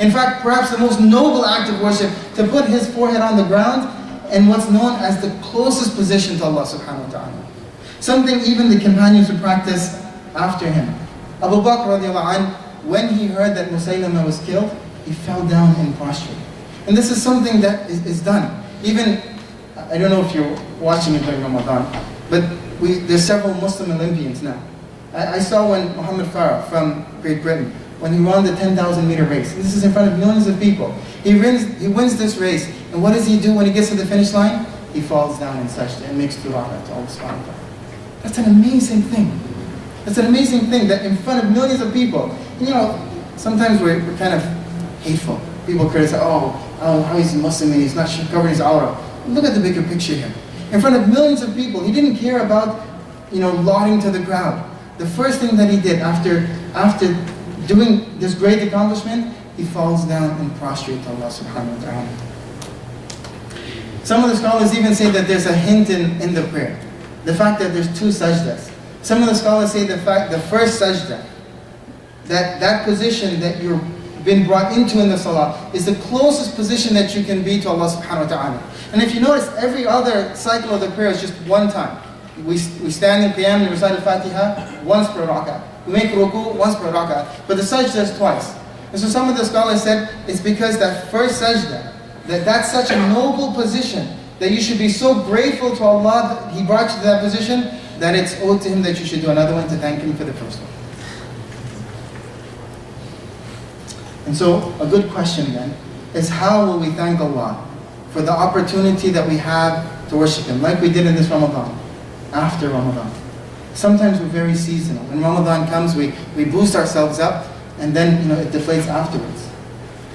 In fact, perhaps the most noble act of worship, to put his forehead on the ground in what's known as the closest position to Allah subhanahu wa ta'ala. Something even the companions would practice after him. Abu Bakr radiallahu anh, when he heard that Musaylama was killed, he fell down and prostrate. And this is something that is done. Even, I don't know if you're watching it during Ramadan, but there's several Muslim Olympians now. I saw when Mohammed from Great Britain, when he won the 10,000 meter race. This is in front of millions of people. He wins this race, and what does he do when he gets to the finish line? He falls down in sajda and makes dua to Allah SWT. That's an amazing thing. That's an amazing thing that in front of millions of people. You know, sometimes we're kind of hateful. People criticize, how he's a Muslim and he's not covering his aura. Look at the bigger picture here. In front of millions of people, he didn't care about, lauding to the crowd. The first thing that he did after doing this great accomplishment, he falls down and prostrates to Allah subhanahu wa ta'ala. Some of the scholars even say that there's a hint in the prayer. The fact that there's 2 sajdas. Some of the scholars say the first sajda, that position that you're been brought into in the salah, is the closest position that you can be to Allah subhanahu wa ta'ala. And if you notice, every other cycle of the prayer is just one time. We stand in qiyam and recite al-Fatiha once per rak'ah. We make ruku once per rak'ah. But the sajda is twice. And so some of the scholars said it's because that first sajda, that's such a noble position that you should be so grateful to Allah that He brought you to that position, that it's owed to Him that you should do another one to thank Him for the first one. And so a good question then is, how will we thank Allah for the opportunity that we have to worship Him, like we did in this Ramadan, after Ramadan? Sometimes we're very seasonal. When Ramadan comes, we boost ourselves up, and then it deflates afterwards.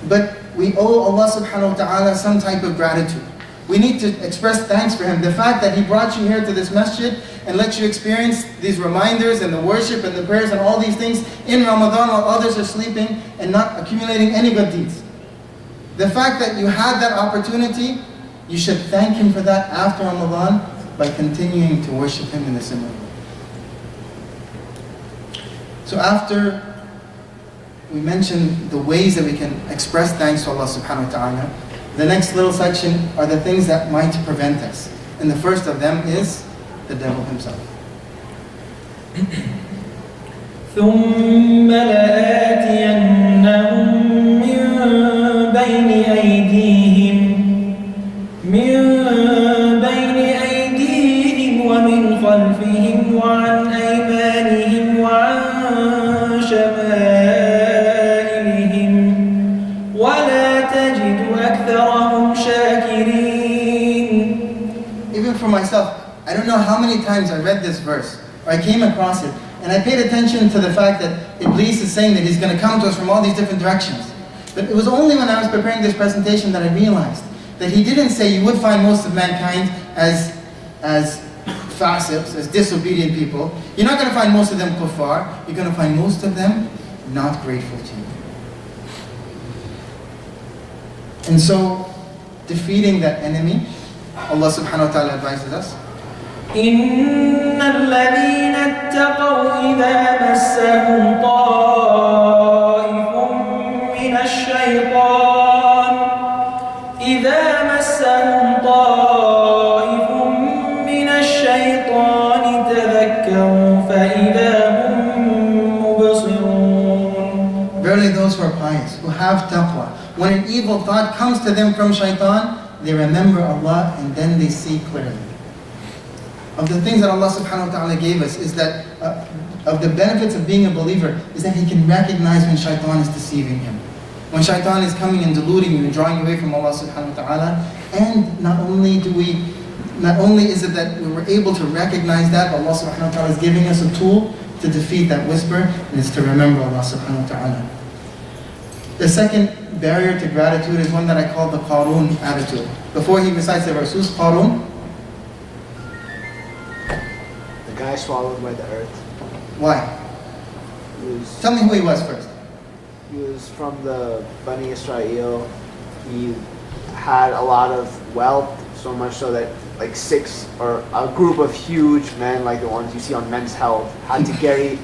But we owe Allah subhanahu wa ta'ala some type of gratitude. We need to express thanks for Him. The fact that He brought you here to this masjid and let you experience these reminders and the worship and the prayers and all these things in Ramadan while others are sleeping and not accumulating any good deeds. The fact that you had that opportunity, you should thank Him for that after Ramadan by continuing to worship Him in a similar way. So after we mentioned the ways that we can express thanks to Allah subhanahu wa ta'ala, the next little section are the things that might prevent us. And the first of them is the devil himself. ثم لآتينهم من بين أيديهم ومن خلفهم وعن أيمانهم وعن شمائلهم ولا تجد أكثرهم شاكرين. Even for myself, I don't know how many times I read this verse, or I came across it, and I paid attention to the fact that Iblis is saying that he's going to come to us from all these different directions. But it was only when I was preparing this presentation that I realized that he didn't say you would find most of mankind as fasiqs, as disobedient people. You're not going to find most of them kuffar. You're going to find most of them not grateful to you. And so, defeating that enemy, Allah subhanahu wa ta'ala advises us, إن الذين اتقوا إذا مسهم طائف من الشيطان تذكروا فإذا هم مبصرون. Verily those who are pious, who have taqwa, when an evil thought comes to them from shaitan, they remember Allah and then they see clearly. Of the things that Allah subhanahu wa ta'ala gave us is that, of the benefits of being a believer, is that he can recognize when shaitan is deceiving him. When shaitan is coming and deluding you and drawing you away from Allah subhanahu wa ta'ala. And not only is it that we were able to recognize that, but Allah subhanahu wa ta'ala is giving us a tool to defeat that whisper, and it's to remember Allah subhanahu wa ta'ala. The second barrier to gratitude is one that I call the Qarun attitude. Before he recites the verse, who's Qarun? The guy swallowed by the earth. Why? Tell me who he was first. He was from the Bani Israel. He had a lot of wealth, so much so that like six or a group of huge men, like the ones you see on Men's Health, had to carry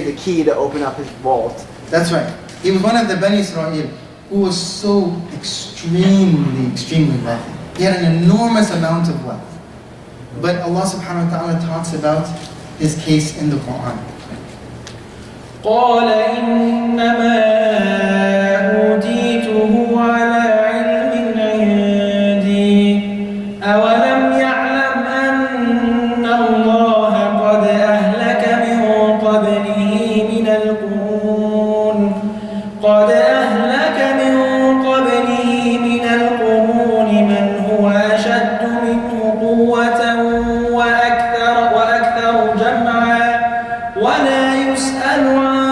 the key to open up his vault. That's right. He was one of the Bani Israel. who was so extremely wealthy. He had an enormous amount of wealth. But Allah subhanahu wa ta'ala talks about his case in the Quran. قال إنما أوتيته على علم عندي أولم يعلم أن الله قد أهلك من قبله من القرون من هو أشد منه قوة وأكثر جمعا ولا يسأل عن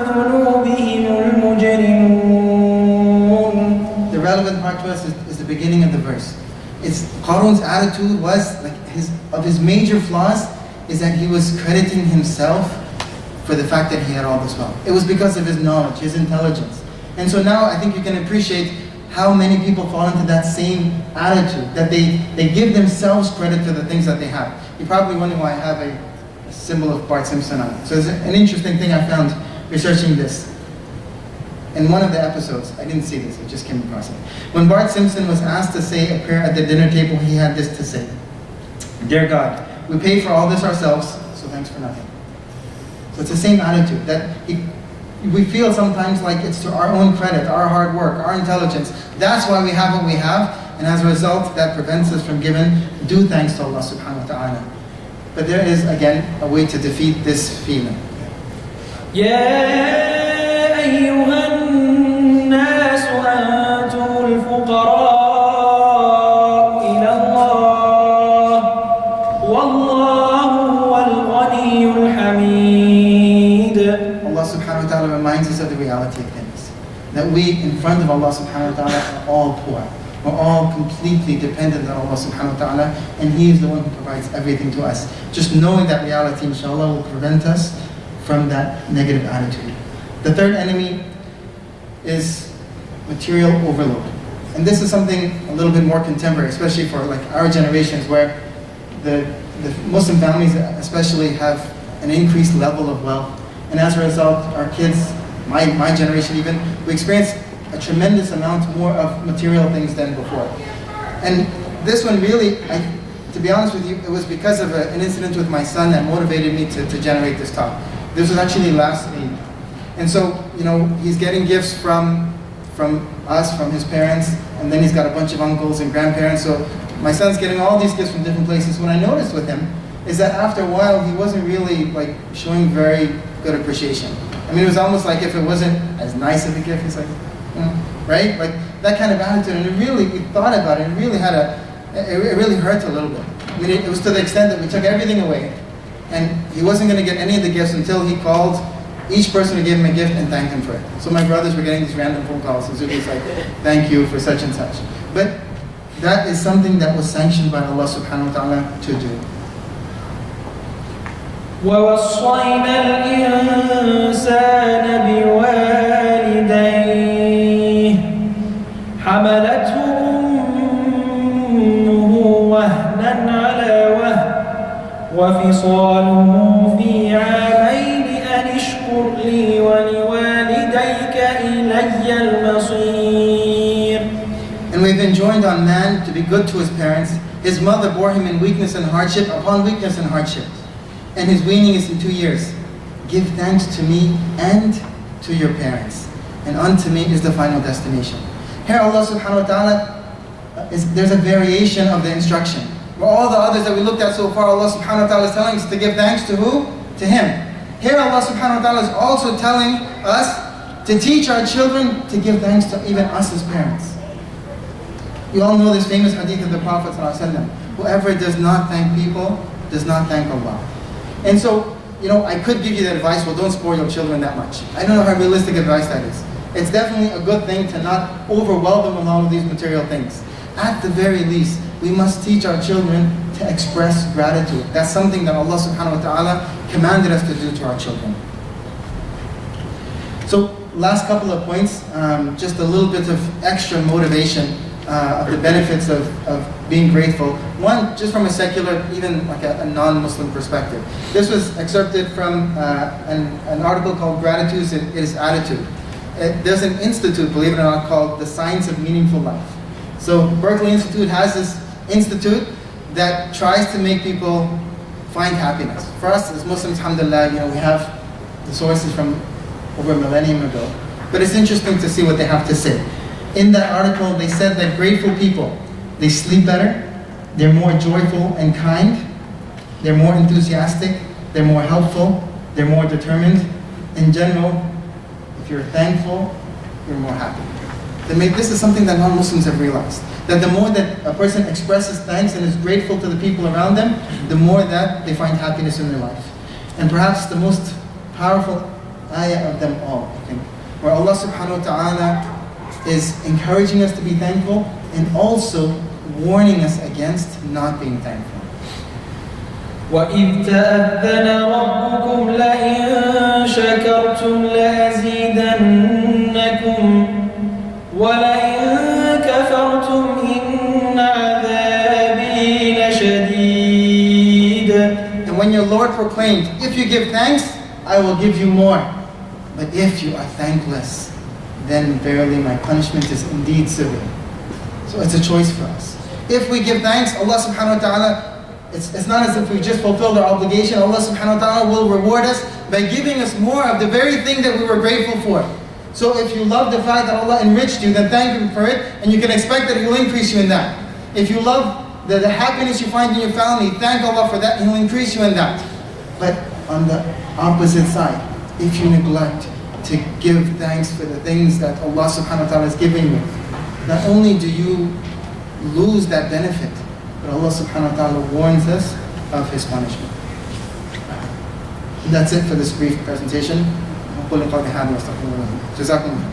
ذنوبهم المجرمون. The relevant part to us is the beginning of the verse. Qarun's attitude was, like his major flaws is that he was crediting himself for the fact that he had all this wealth. It was because of his knowledge, his intelligence. And so now I think you can appreciate how many people fall into that same attitude, that they give themselves credit for the things that they have. You're probably wondering why I have a symbol of Bart Simpson on it. So it's an interesting thing I found researching this. In one of the episodes, I didn't see this, I just came across it. When Bart Simpson was asked to say a prayer at the dinner table, he had this to say: "Dear God, we pay for all this ourselves, so thanks for nothing." So it's the same attitude, that we feel sometimes like it's to our own credit, our hard work, our intelligence. That's why we have what we have, and as a result, that prevents us from giving due thanks to Allah subhanahu wa ta'ala. But there is, again, a way to defeat this feeling. أيها الناس أنتم الفقراء إلى الله والله هو الغني الحميد. Allah subhanahu wa ta'ala reminds us of the reality of things. That we, in front of Allah subhanahu wa ta'ala, are all poor. We're all completely dependent on Allah subhanahu wa ta'ala, and He is the one who provides everything to us. Just knowing that reality, inshallah, will prevent us from that negative attitude. The third enemy is material overload. And this is something a little bit more contemporary, especially for like our generations, where the Muslim families especially have an increased level of wealth. And as a result, our kids, my generation even, we experience a tremendous amount more of material things than before. And this one really, to be honest with you, it was because of an incident with my son that motivated me to generate this talk. This was actually last Eid. And so, he's getting gifts from us, from his parents, and then he's got a bunch of uncles and grandparents. So my son's getting all these gifts from different places. What I noticed with him is that after a while, he wasn't really like showing very good appreciation. I mean, it was almost like if it wasn't as nice of a gift, he's like, right? Like that kind of attitude. And we thought about it, it really hurt a little bit. I mean, it was to the extent that we took everything away, and he wasn't going to get any of the gifts until he called each person who gave him a gift and thanked him for it. So my brothers were getting these random phone calls, and Zubi's like, thank you for such and such. But that is something that was sanctioned by Allah subhanahu wa ta'ala to do. ووصينا الإنسان بوالديه حملته أمه وهنا على وهن وفصاله في عامين أن اشكر لي ولوالديك إلي المصير. And we've enjoined on man to be good to his parents. His mother bore him in weakness and hardship upon weakness and hardship. And his weaning is in 2 years. Give thanks to me and to your parents. And unto me is the final destination. Here Allah subhanahu wa ta'ala, there's a variation of the instruction. For all the others that we looked at so far, Allah subhanahu wa ta'ala is telling us to give thanks to who? To Him. Here Allah subhanahu wa ta'ala is also telling us to teach our children to give thanks to even us as parents. You all know this famous hadith of the Prophet ﷺ. Whoever does not thank people does not thank Allah. And so, I could give you the advice, well, don't spoil your children that much. I don't know how realistic advice that is. It's definitely a good thing to not overwhelm them with all of these material things. At the very least, we must teach our children to express gratitude. That's something that Allah subhanahu wa ta'ala commanded us to do to our children. So, last couple of points, just a little bit of extra motivation of the benefits of being grateful. One, just from a secular, even like a non-Muslim perspective. This was excerpted from an article called Gratitude is Attitude. there's an institute, believe it or not, called the Science of Meaningful Life. So Berkeley Institute has this institute that tries to make people find happiness. For us as Muslims, alhamdulillah, we have the sources from over a millennium ago. But it's interesting to see what they have to say. In that article, they said that grateful people, they sleep better, they're more joyful and kind, they're more enthusiastic, they're more helpful, they're more determined. In general, if you're thankful, you're more happy. This is something that non-Muslims have realized. That the more that a person expresses thanks and is grateful to the people around them, the more that they find happiness in their life. And perhaps the most powerful ayah of them all, I think, where Allah subhanahu wa ta'ala is encouraging us to be thankful and also warning us against not being thankful. وَإِذْ تَأَذَّنَ رَبُّكُمْ لَئِن شَكَرْتُمْ لَأَزِيدَنَّكُمْ وَلَئِن كَفَرْتُمْ إِنَّ عَذَابِي لَشَدِيدٌ. And when your Lord proclaimed, if you give thanks, I will give you more. But if you are thankless, then verily my punishment is indeed severe. So it's a choice for us. If we give thanks, Allah subhanahu wa ta'ala, it's not as if we just fulfilled our obligation. Allah subhanahu wa ta'ala will reward us by giving us more of the very thing that we were grateful for. So if you love the fact that Allah enriched you, then thank Him for it, and you can expect that He will increase you in that. If you love the happiness you find in your family, thank Allah for that, and He will increase you in that. But on the opposite side, if you neglect to give thanks for the things that Allah subhanahu wa ta'ala has given you, not only do you lose that benefit, but Allah subhanahu wa ta'ala warns us of His punishment. That's it for this brief presentation. جزاكم الله.